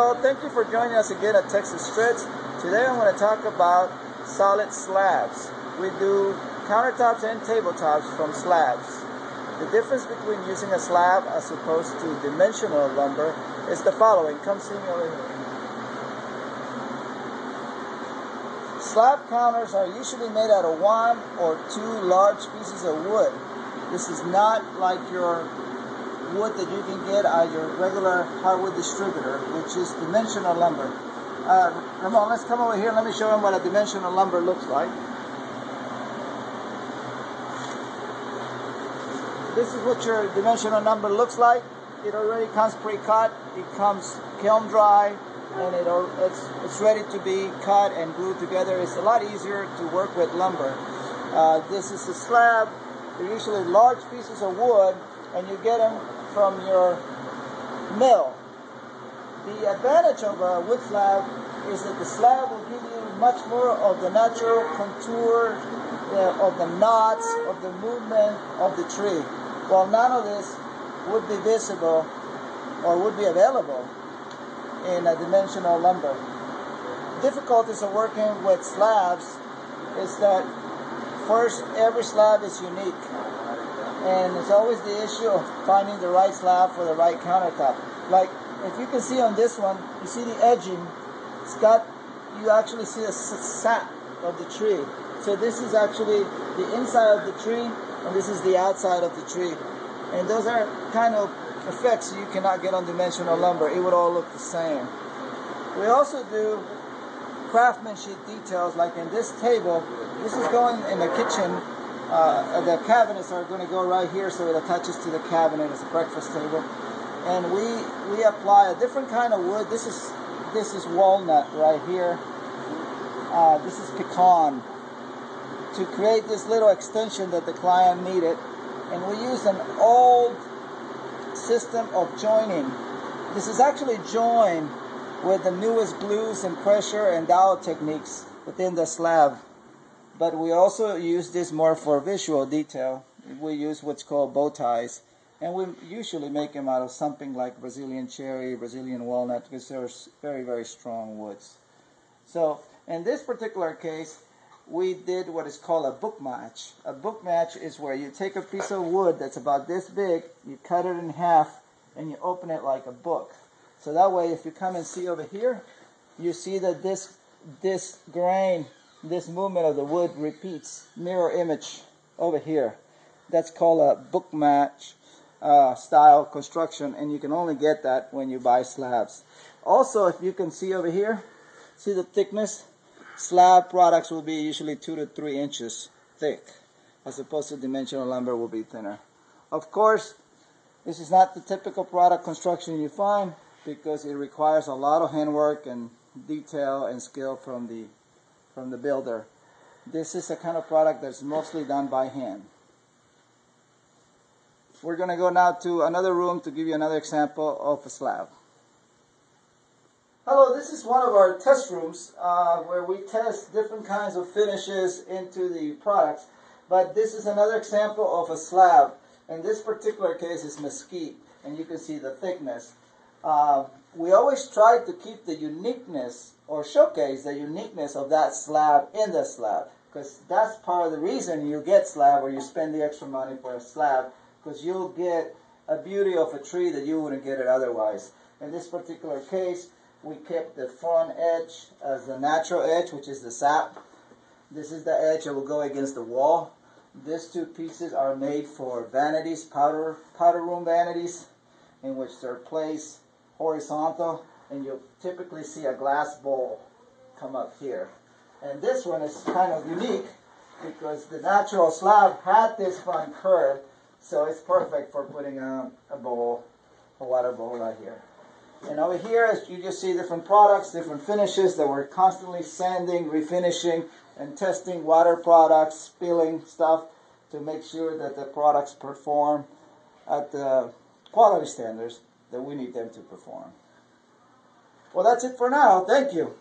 Hello, thank you for joining us again at Texas Strips. Today I'm going to talk about solid slabs. We do countertops and tabletops from slabs. The difference between using a slab as opposed to dimensional lumber is the following. Come see me over here. Slab counters are usually made out of 1 or 2 large pieces of wood. This is not like your wood that you can get at your regular hardwood distributor, which is dimensional lumber. Ramon, let's come over here and let me show them what a dimensional lumber looks like. This is what your dimensional lumber looks like. It already comes pre-cut. It comes kiln dry, and it's ready to be cut and glued together. It's a lot easier to work with lumber. This is a slab. They're usually large pieces of wood, and you get them from your mill. The advantage of a wood slab is that the slab will give you much more of the natural contour of the knots, of the movement of the tree, while none of this would be visible or would be available in a dimensional lumber. Difficulties of working with slabs is that first, every slab is unique, and it's always the issue of finding the right slab for the right countertop. Like, if you can see on this one, you see the edging. You actually see a sap of the tree. So this is actually the inside of the tree, and this is the outside of the tree. And those are kind of effects you cannot get on dimensional lumber. It would all look the same. We also do craftsmanship details, like in this table. This is going in the kitchen. The cabinets are going to go right here, so it attaches to the cabinet as a breakfast table. And we apply a different kind of wood. This is walnut right here. This is pecan, to create this little extension that the client needed. And we use an old system of joining. This is actually joined with the newest glues and pressure and dowel techniques within the slab. But we also use this more for visual detail. We use what's called bow ties. And we usually make them out of something like Brazilian cherry, Brazilian walnut, because they're very, very strong woods. So in this particular case, we did what is called a book match. A book match is where you take a piece of wood that's about this big, you cut it in half, and you open it like a book. So that way, if you come and see over here, you see that this grain, this movement of the wood repeats, mirror image over here. That's called a book match style construction, and you can only get that when you buy slabs. Also, if you can see over here, see the thickness? Slab products will be usually 2 to 3 inches thick, as opposed to dimensional lumber will be thinner. Of course, this is not the typical product construction you find, because it requires a lot of handwork and detail and skill from the builder. This is a kind of product that's mostly done by hand. We're going to go now to another room to give you another example of a slab. Hello, this is one of our test rooms where we test different kinds of finishes into the products. But this is another example of a slab. In this particular case, it's mesquite, and you can see the thickness. We always try to keep the uniqueness, or showcase the uniqueness of that slab in the slab, because that's part of the reason you get slab, or you spend the extra money for a slab, because you'll get a beauty of a tree that you wouldn't get it otherwise. In this particular case, we kept the front edge as the natural edge, which is the sap. This is the edge that will go against the wall. These two pieces are made for vanities, powder room vanities, in which they're placed horizontal, and you'll typically see a glass bowl come up here. And this one is kind of unique because the natural slab had this front curve, so it's perfect for putting a bowl, a water bowl right here. And over here, you just see different products, different finishes that we're constantly sanding, refinishing, and testing water products, spilling stuff to make sure that the products perform at the quality standards that we need them to perform. Well, that's it for now. Thank you.